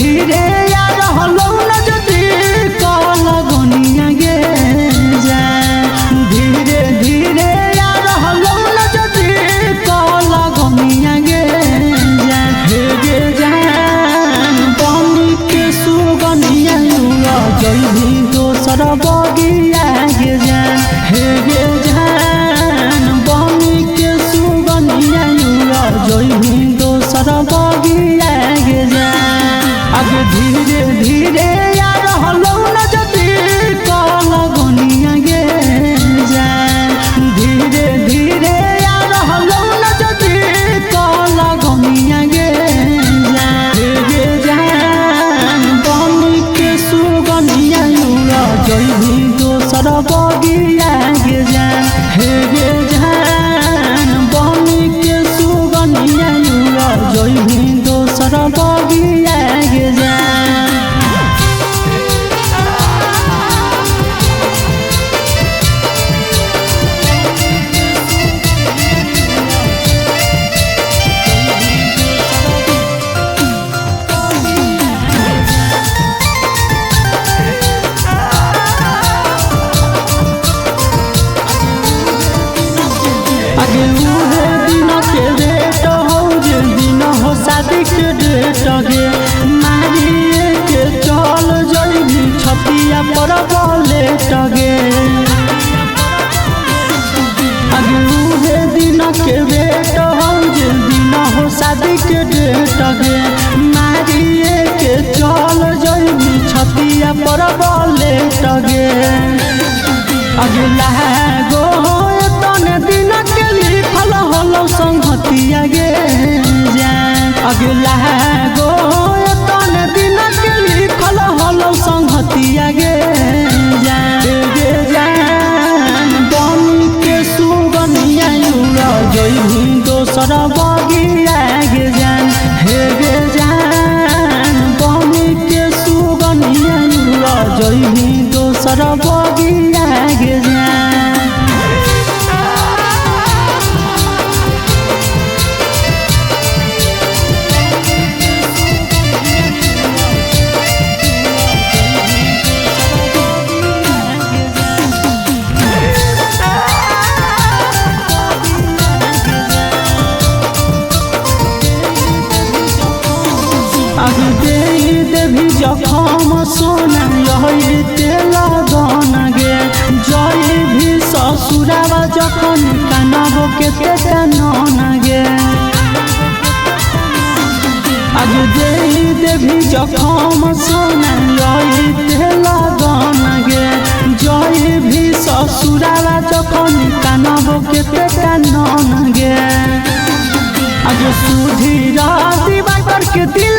धीरे यार हलो न जदी कल गनिया गे जाए धीरे धीरे यार हलो न जदी कल गनिया गे जाए हे गे जान बनी के सुगनिया जइभी दोसर बगिया गे जाए हे गे जान बनी के सुगनिया जइभी दोसर बगिया गे जाए आगे धीरे धीरे यार हलो न जदी कल गनिया गे जाए धीरे धीरे यार हलो न जदी कल गनिया गे जाए गे जान बनी के सुगनिया जइभी दोसर बगिया गे जाए हे गे जान बनी के सुगनिया जइभी दोसर बगिया गे जाए आगे उहे दिन के डेट हो जे दिन हो शादी के डेट गे मारिए के चल जइभी छतिया पर बलेट गे आगे उहे दिन के डेट हो जे दिन हो शादी के डेट गे मारिए के चल जइभी छतिया पर बलेट गे अगला गो तने दिन के लिखल हलो संगतिया गे जाए अगला गो तने दिन के लिखल हलो संगतिया गे जाए गे जान बनी के सुगनिया जइभी दोसर बगिया गे जाए हे गे जान बनी के सुगनिया जइभी दोसर बगिया गे जाए आगे देवी जखम सोना यही तेल गन गे जई भी ससुरावा जखन कानब केते कानन गे आगे देवी जखम सोना यही तेल गन गे जई भी ससुरावा जखन कानब केते कानन गे आगे सुधीरा दिवाकर के दिल